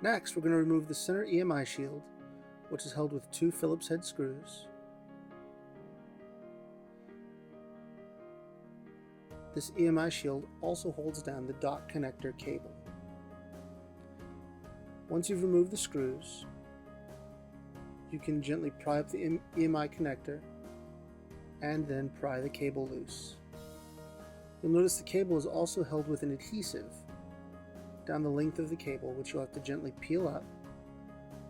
Next, we're going to remove the center EMI shield, which is held with 2 Phillips head screws. This EMI shield also holds down the dock connector cable. Once you've removed the screws, you can gently pry up the EMI connector and then pry the cable loose. You'll notice the cable is also held with an adhesive down the length of the cable, which you'll have to gently peel up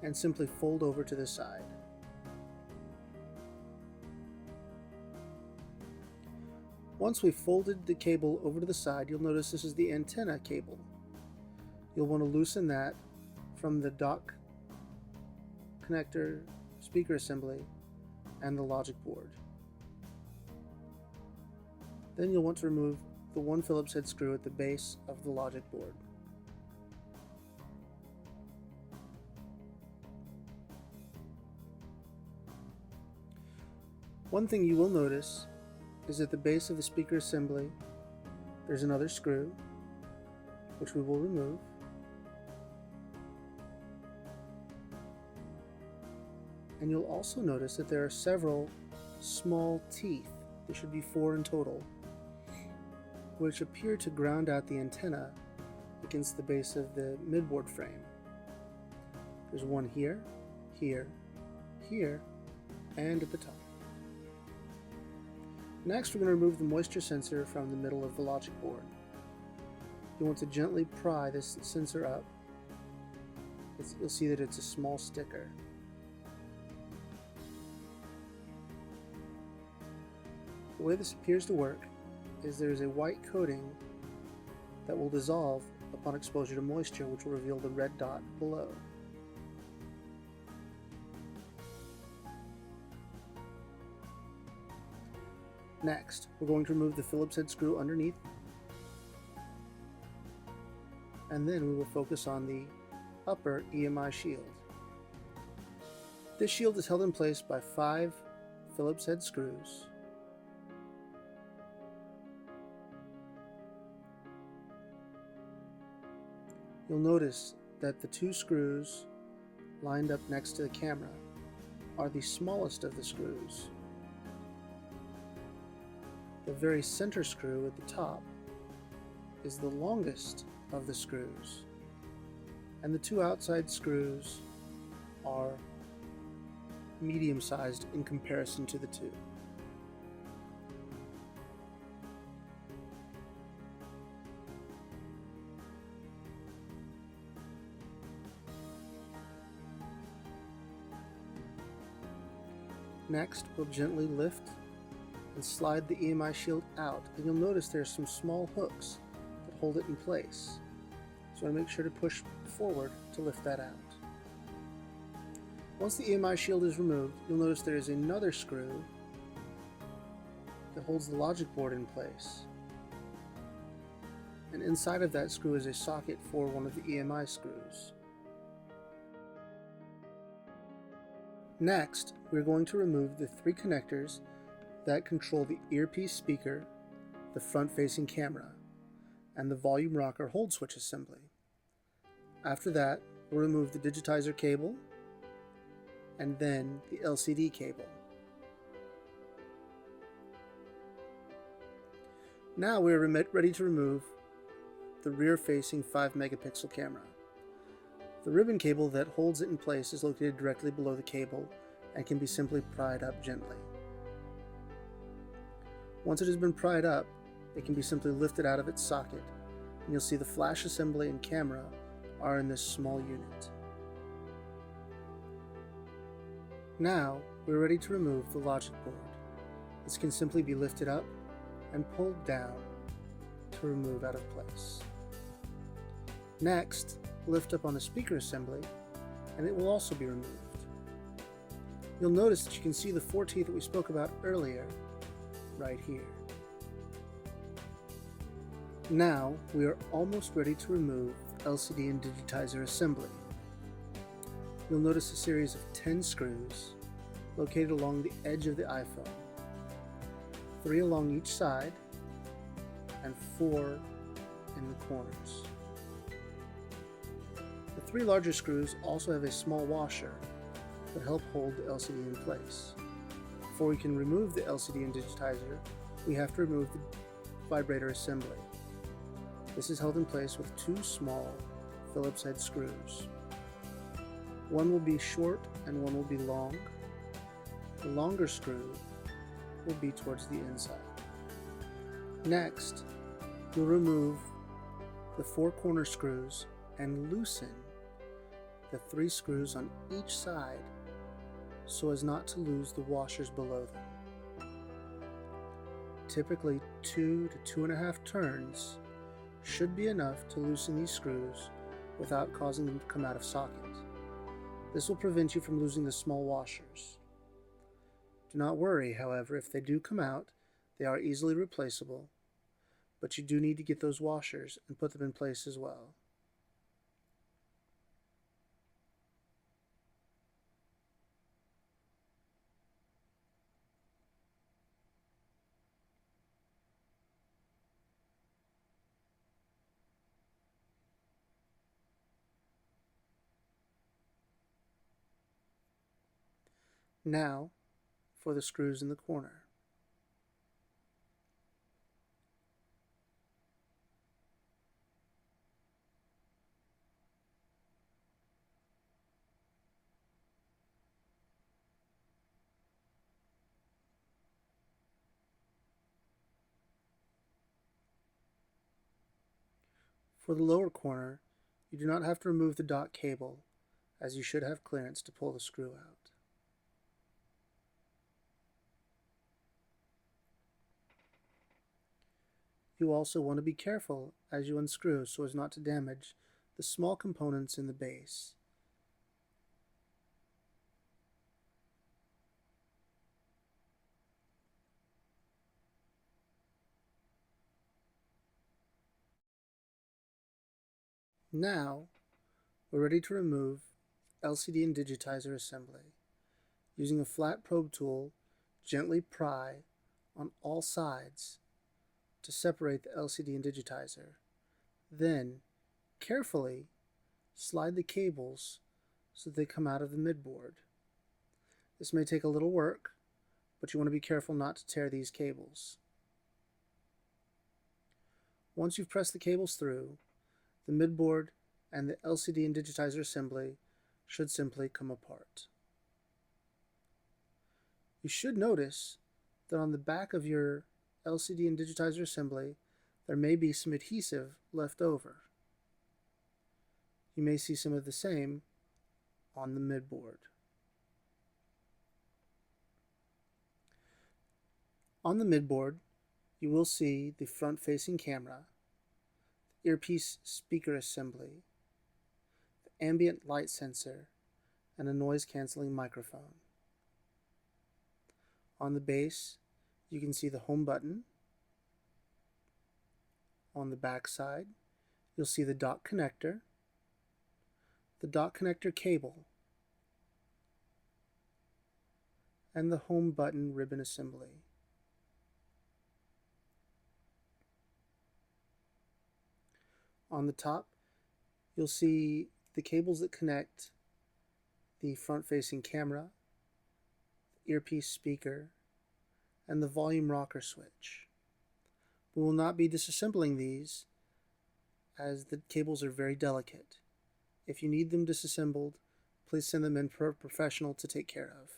and simply fold over to the side. Once we've folded the cable over to the side, you'll notice this is the antenna cable. You'll want to loosen that from the dock connector, speaker assembly, and the logic board. Then you'll want to remove the 1 Phillips head screw at the base of the logic board. One thing you will notice is at the base of the speaker assembly there's another screw, which we will remove. And you'll also notice that there are several small teeth, there should be 4 in total, which appear to ground out the antenna against the base of the midboard frame. There's one here, here, here, and at the top. Next, we're going to remove the moisture sensor from the middle of the logic board. You want to gently pry this sensor up. You'll see that it's a small sticker. The way this appears to work is there is a white coating that will dissolve upon exposure to moisture, which will reveal the red dot below. Next, we're going to remove the Phillips head screw underneath, and then we will focus on the upper EMI shield. This shield is held in place by 5 Phillips head screws. You'll notice that the 2 screws lined up next to the camera are the smallest of the screws. The very center screw at the top is the longest of the screws, and the 2 outside screws are medium-sized in comparison to the 2. Next, we'll gently lift and slide the EMI shield out, and you'll notice there's some small hooks that hold it in place. So I want to make sure to push forward to lift that out. Once the EMI shield is removed, you'll notice there is another screw that holds the logic board in place. And inside of that screw is a socket for one of the EMI screws. Next, we're going to remove the 3 connectors that control the earpiece speaker, the front-facing camera, and the volume rocker hold switch assembly. After that, we'll remove the digitizer cable and then the LCD cable. Now we're ready to remove the rear-facing 5 megapixel camera. The ribbon cable that holds it in place is located directly below the cable and can be simply pried up gently. Once it has been pried up, it can be simply lifted out of its socket, and you'll see the flash assembly and camera are in this small unit. Now, we're ready to remove the logic board. This can simply be lifted up and pulled down to remove out of place. Next, lift up on the speaker assembly, and it will also be removed. You'll notice that you can see the 4 teeth that we spoke about earlier right here. Now we are almost ready to remove the LCD and digitizer assembly. You'll notice a series of 10 screws located along the edge of the iPhone, 3 along each side and 4 in the corners. The 3 larger screws also have a small washer that help hold the LCD in place. Before we can remove the LCD and digitizer, we have to remove the vibrator assembly. This is held in place with 2 small Phillips head screws. One will be short and one will be long. The longer screw will be towards the inside. Next, you'll remove the 4 corner screws and loosen the 3 screws on each side so as not to lose the washers below them. Typically 2 to 2.5 turns should be enough to loosen these screws without causing them to come out of socket. This will prevent you from losing the small washers. Do not worry, however, if they do come out, they are easily replaceable, but you do need to get those washers and put them in place as well. Now, for the screws in the corner. For the lower corner, you do not have to remove the dock cable, as you should have clearance to pull the screw out. You also want to be careful as you unscrew so as not to damage the small components in the base. Now, we're ready to remove LCD and digitizer assembly. Using a flat probe tool, gently pry on all sides to separate the LCD and digitizer. Then, carefully slide the cables so they come out of the midboard. This may take a little work, but you want to be careful not to tear these cables. Once you've pressed the cables through, the midboard and the LCD and digitizer assembly should simply come apart. You should notice that on the back of your LCD and digitizer assembly, there may be some adhesive left over. You may see some of the same on the midboard. On the midboard, you will see the front-facing camera, the earpiece speaker assembly, the ambient light sensor, and a noise-canceling microphone. On the base, you can see the home button. On the back side, you'll see the dock connector, the dock connector cable, and the home button ribbon assembly. On the top, you'll see the cables that connect the front-facing camera, the earpiece speaker, and the volume rocker switch. We will not be disassembling these as the cables are very delicate. If you need them disassembled, please send them in for a professional to take care of.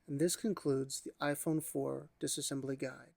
And this concludes the iPhone 4 disassembly guide.